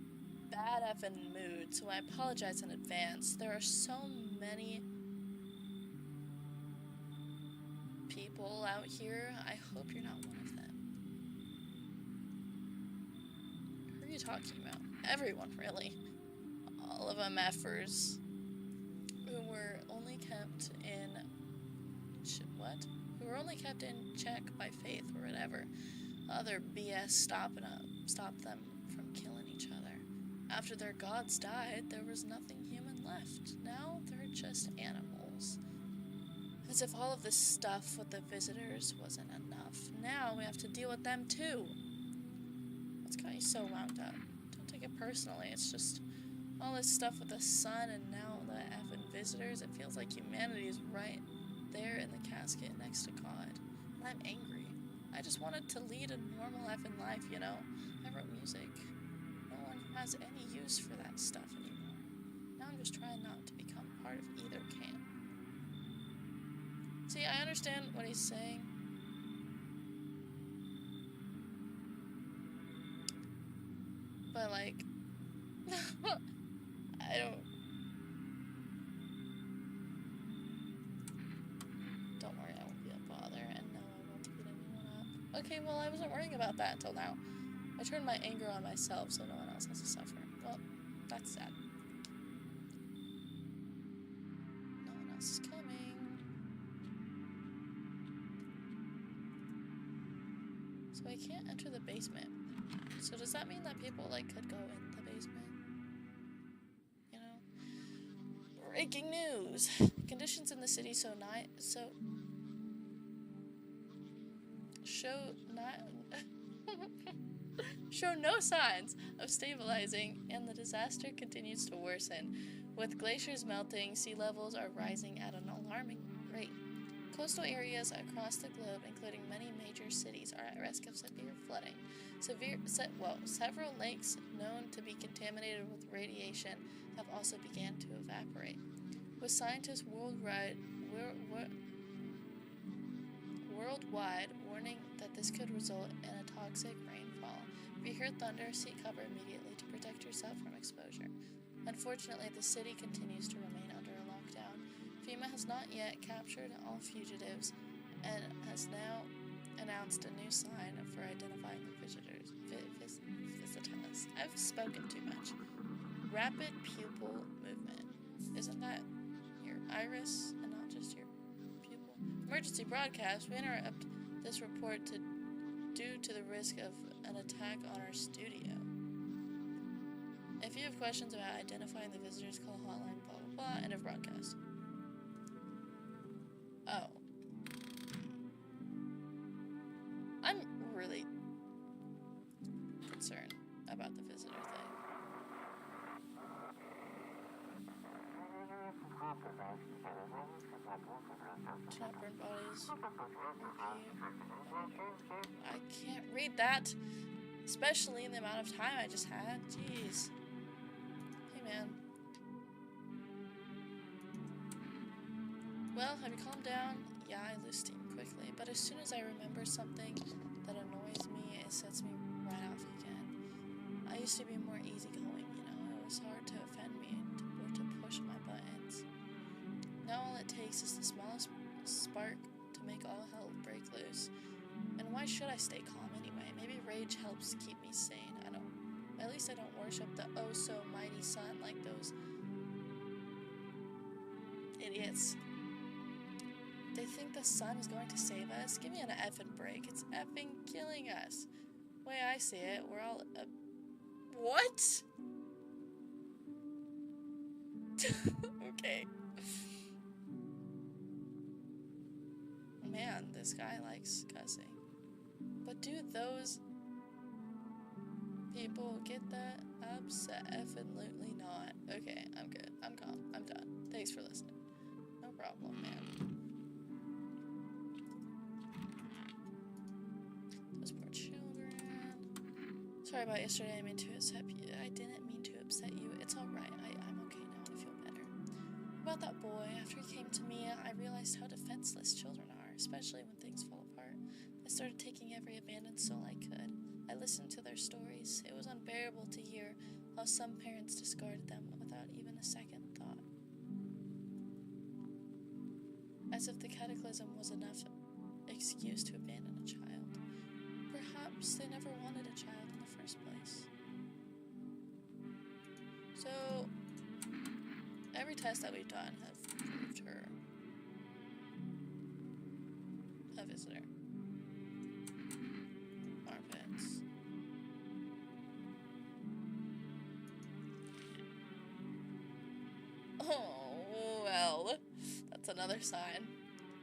bad effing mood, so I apologize in advance. There are so many people out here. I hope you're not one of them. Who are you talking about? Everyone, really. All of them effers who were only kept in... what? Who were only kept in check by faith or whatever. Other BS stopped them from killing each other. After their gods died, there was nothing human left. Now they're just animals. As if all of this stuff with the visitors wasn't enough. Now we have to deal with them too. What's got you so wound up? Don't take it personally. It's just all this stuff with the sun and now the effing visitors. It feels like humanity is right there in the casket next to God. And I'm angry. I just wanted to lead a normal effing life, you know? I wrote music. No one has any use for that stuff anymore. Now I'm just trying not to become part of either camp. See, I understand what he's saying. But, like, I don't... Don't worry, I won't be a bother, and no, I won't beat anyone up. Okay, well, I wasn't worrying about that until now. I turned my anger on myself so no one else has to suffer. Well, that's sad. No one else is coming. So I can't enter the basement. So does that mean that people, like, could go in the basement? You know? Breaking news! Conditions in the city show no signs of stabilizing, and the disaster continues to worsen. With glaciers melting, sea levels are rising at an alarming rate. Coastal areas across the globe, including many major cities, are at risk of severe flooding. Several lakes known to be contaminated with radiation have also begun to evaporate. With scientists worldwide warning that this could result in a toxic rainfall. If you hear thunder, seek cover immediately to protect yourself from exposure. Unfortunately, the city continues to remain under a lockdown. FEMA has not yet captured all fugitives and has now announced a new sign for identifying the visitors. I've spoken too much. Rapid pupil movement. Isn't that your iris and not just your pupil? Emergency broadcast. We interrupt this report due to the risk of an attack on our studio. If you have questions about identifying the visitors, call hotline, blah, blah, blah. End of broadcast. Oh. I'm really concerned about the visitor thing. Do not burn bodies. I can't read that, especially in the amount of time I just had. Jeez. Hey, man. Well, have you calmed down? Yeah, I lose steam quickly, but as soon as I remember something that annoys me, it sets me right off again. I used to be more easygoing, you know. It was hard to offend me or to push my buttons. Now all it takes is the smallest spark to make all hell break loose. And why should I stay calm anyway? Maybe rage helps keep me sane. At least I don't worship the oh-so-mighty sun like those idiots. They think the sun is going to save us? Give me an effing break. It's effing killing us. The way I see it, we're all... What? Okay. Man, this guy likes cussing. But do those people get that upset? Effing-lutely not. Okay, I'm good. I'm calm. I'm done. Thanks for listening. No problem, man. Those poor children. Sorry about yesterday. I didn't mean to upset you. It's alright. I'm okay now. I feel better. About that boy, after he came to me, I realized how defenseless children are, especially when things fall apart. I started taking every abandoned soul I could. I listened to their stories. It was unbearable to hear how some parents discarded them without even a second thought. As if the cataclysm was enough excuse to abandon a child. Perhaps they never wanted a child in the first place. So, every test that we've done have proved her a visitor. Armpits. Oh, well, that's another sign.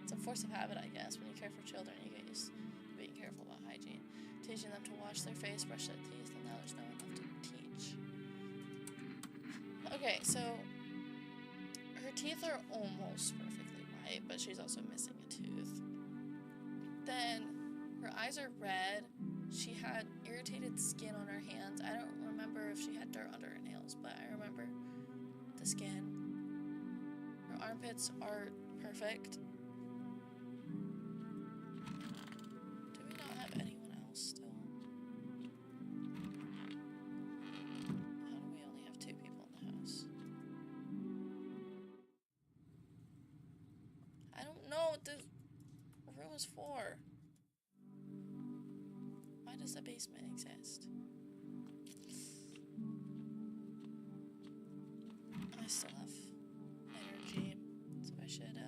It's a force of habit, I guess. When you care for children, you get used to being careful about hygiene. Teaching them to wash their face, brush their teeth, and now there's no one left to teach. Okay, so her teeth are almost perfectly white, but she's also missing a tooth. Then her eyes are red. She had irritated skin on her hands. I don't remember if she had dirt under her nails, but I remember the skin. armpits are perfect. Do we not have anyone else still? How do we only have 2 people in the house? I don't know what this room is for. Why does the basement exist? I still have energy, so I should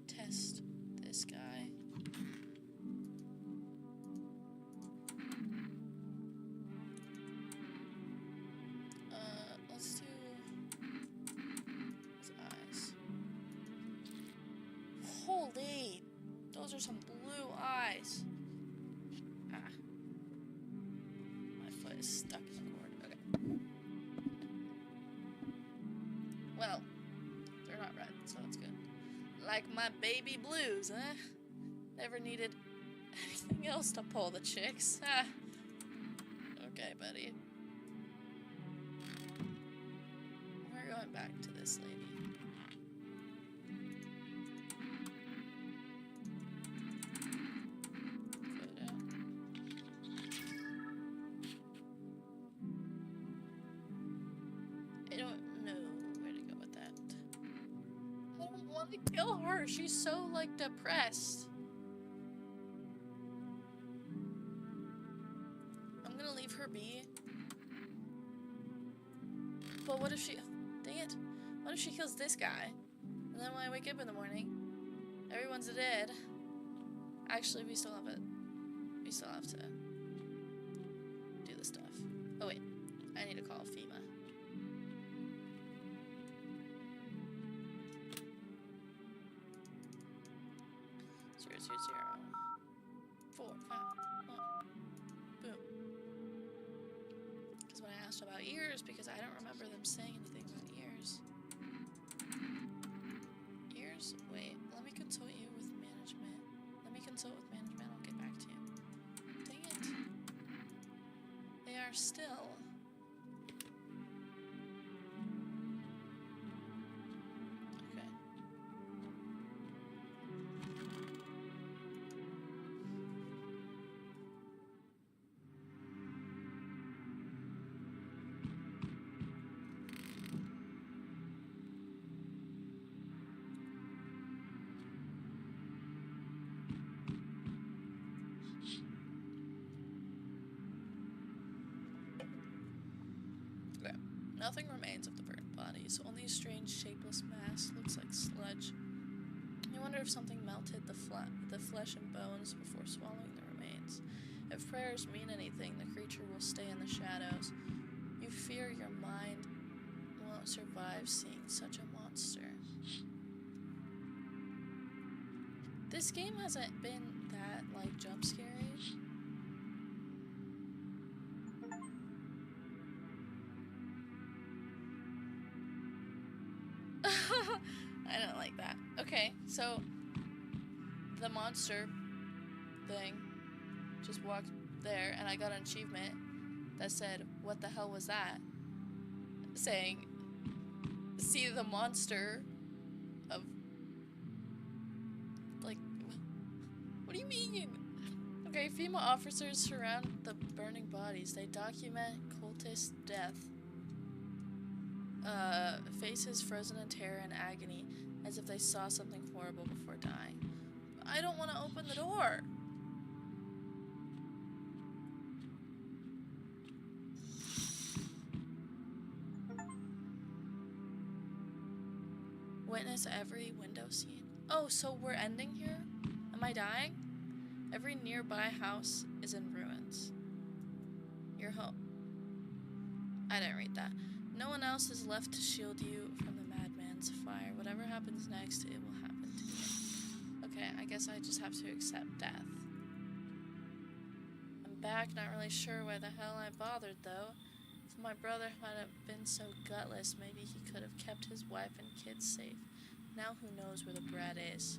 test this guy. Let's do his eyes. Holy, those are some blue eyes. Ah, my foot is stuck in the cord. Okay. Well, they're not red, so that's good. Like my baby blues, huh? Never needed anything else to pull the chicks. Ah. Okay, buddy. We're going back to this lady. Photo. I don't know where to go with that. I don't want to kill her. She's so, like, depressed. I'm gonna leave her be. But what if she... Dang it. What if she kills this guy? And then when I wake up in the morning, everyone's dead. Actually, we still have it. We still have to do the stuff. Oh, wait. I need to call FEMA. Zero, 0, 0, 4, 5, 1. Boom. Because when I asked about ears, because I don't remember them saying anything about ears. Ears? Wait, let me consult you with management. Let me consult with management, I'll get back to you. Dang it. They are still. Okay. Nothing remains of the burnt bodies, only a strange shapeless mass, looks like sludge. You wonder if something melted the flesh and bones before swallowing the remains. If prayers mean anything, the creature will stay in the shadows. You fear your mind won't survive seeing such a monster. This game hasn't been that, like, jump scary. I don't like that. Okay, so the monster thing just walked there and I got an achievement that said, "What the hell was that?" Saying, "See the monster of..." Like, what do you mean? Okay, FEMA officers surround the burning bodies. They document cultist death. Faces frozen in terror and agony, as if they saw something horrible before dying. I don't want to open the door! Witness every window scene. Oh, so we're ending here? Am I dying? Every nearby house is in ruins. Your home. I didn't read that. No one else is left to shield you from the madman's fire. Whatever happens next, it will happen to you. Okay, I guess I just have to accept death. I'm back, not really sure why the hell I bothered, though. If my brother hadn't been so gutless, maybe he could have kept his wife and kids safe. Now who knows where the brat is?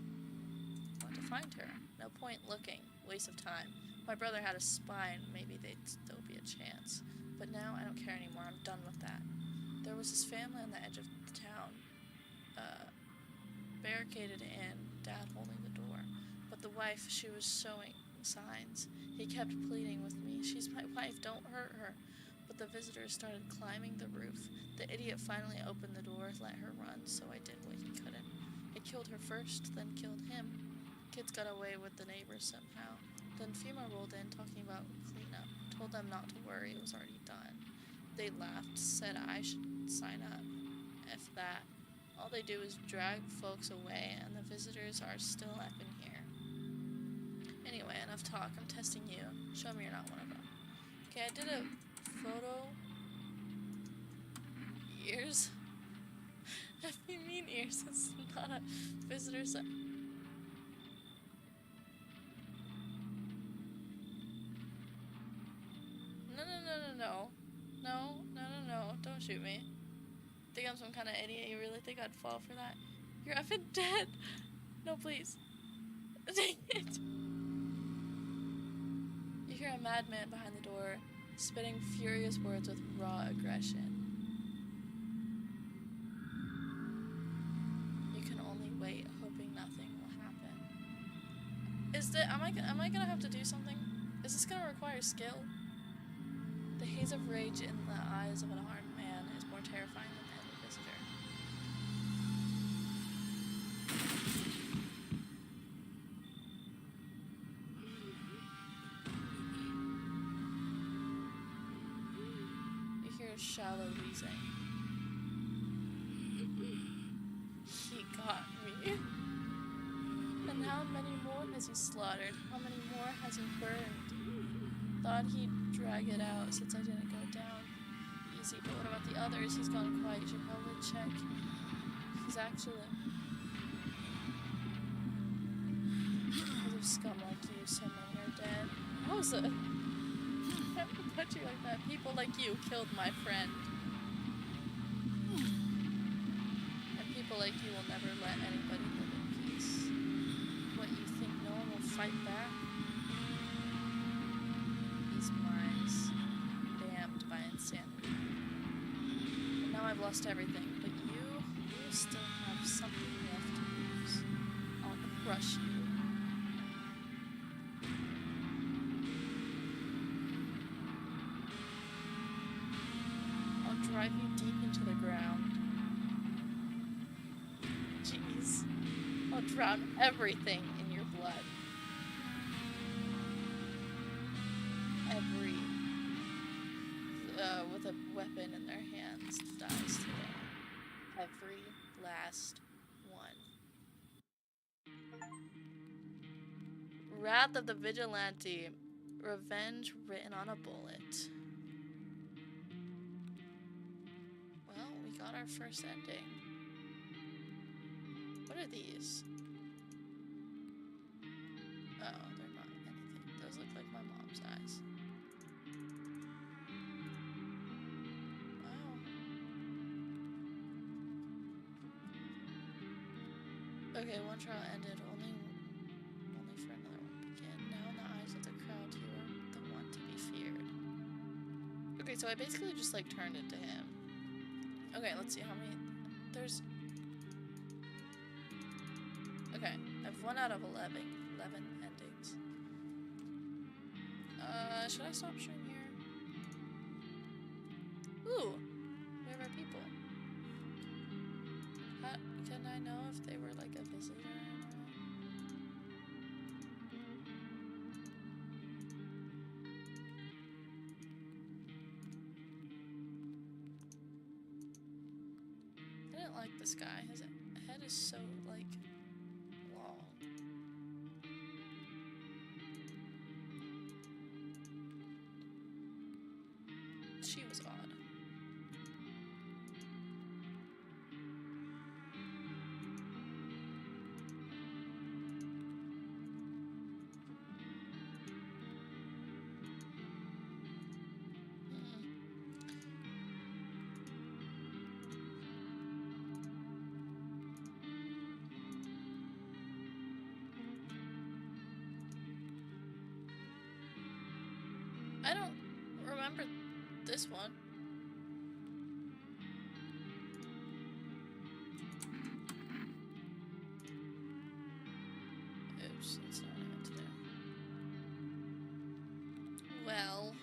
I want to find her. No point looking. Waste of time. If my brother had a spine, maybe they'd still be a chance. But now I don't care anymore. I'm done with that. There was this family on the edge of the town. barricaded in, Dad holding the door. But the wife, she was showing signs. He kept pleading with me, "She's my wife, don't hurt her." But the visitors started climbing the roof. The idiot finally opened the door, let her run, so I did what he couldn't. It killed her first, then killed him. Kids got away with the neighbors somehow. Then FEMA rolled in talking about cleanup. Told them not to worry, it was already done. They laughed, said I should sign up. If that. All they do is drag folks away, and the visitors are still up in here. Anyway, enough talk. I'm testing you. Show me you're not one of them. Okay, I did a photo. Ears? If you mean ears, it's not a visitor sign. No. Don't shoot me. Think I'm some kind of idiot? You really think I'd fall for that? You're effing dead. No, please. Dang it. You hear a madman behind the door, spitting furious words with raw aggression. You can only wait, hoping nothing will happen. Am I gonna have to do something? Is this gonna require skill? The haze of rage in the eyes of an armed man is more terrifying than any visitor. You hear a shallow wheezing. He got me. And how many more has he slaughtered? How many more has he burned? Thought he'd drag it out since I didn't go down easy, but what about the others? He's gone quiet. You should probably check. He's actually... Because of scum like you, so many are dead. Rosa! I have to put you like that. People like you killed my friend. And people like you will never let anybody live in peace. What, you think no one will fight back? These minds, damned by insanity. And now I've lost everything, but you still have something left to lose. I'll crush you. I'll drive you deep into the ground. Jeez. I'll drown everything in your blood. With a weapon in their hands dies today. Every last one. Wrath of the Vigilante. Revenge written on a bullet. Well, we got our first ending. What are these? Oh, they're not anything. Those look like my mom's eyes. Okay, one trial ended, only for another one began. Now in the eyes of the crowd, you are the one to be feared. Okay, so I basically just like turned into him. Okay, let's see how many. There's. Okay, I've 1 out of 11 endings. Should I stop stream here? Ooh, we have our people. Can I know if they were like a visitor or not? I didn't like this guy. His head is so like long. She was odd. I don't remember this one. Oops, that's not what I meant to do. Well.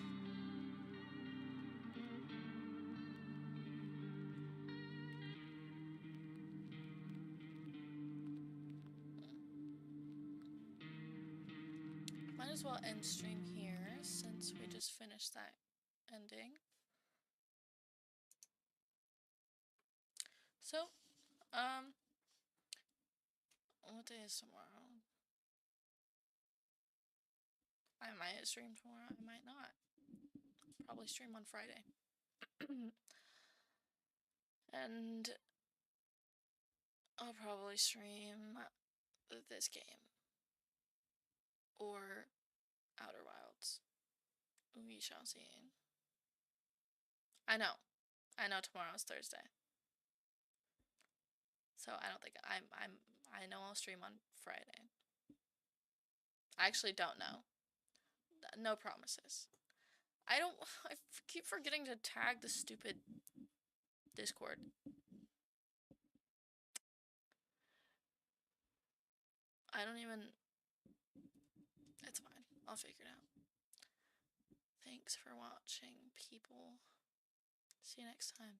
Might as well end stream here since we just finished that ending. So, what day is tomorrow? I might stream tomorrow, I might not. Probably stream on Friday. And I'll probably stream this game. Or Outer Wilds. We shall see. I know tomorrow's Thursday. So I don't think I know I'll stream on Friday. I actually don't know. No promises. I keep forgetting to tag the stupid Discord. I don't even... It's fine. I'll figure it out. Thanks for watching, people. See you next time.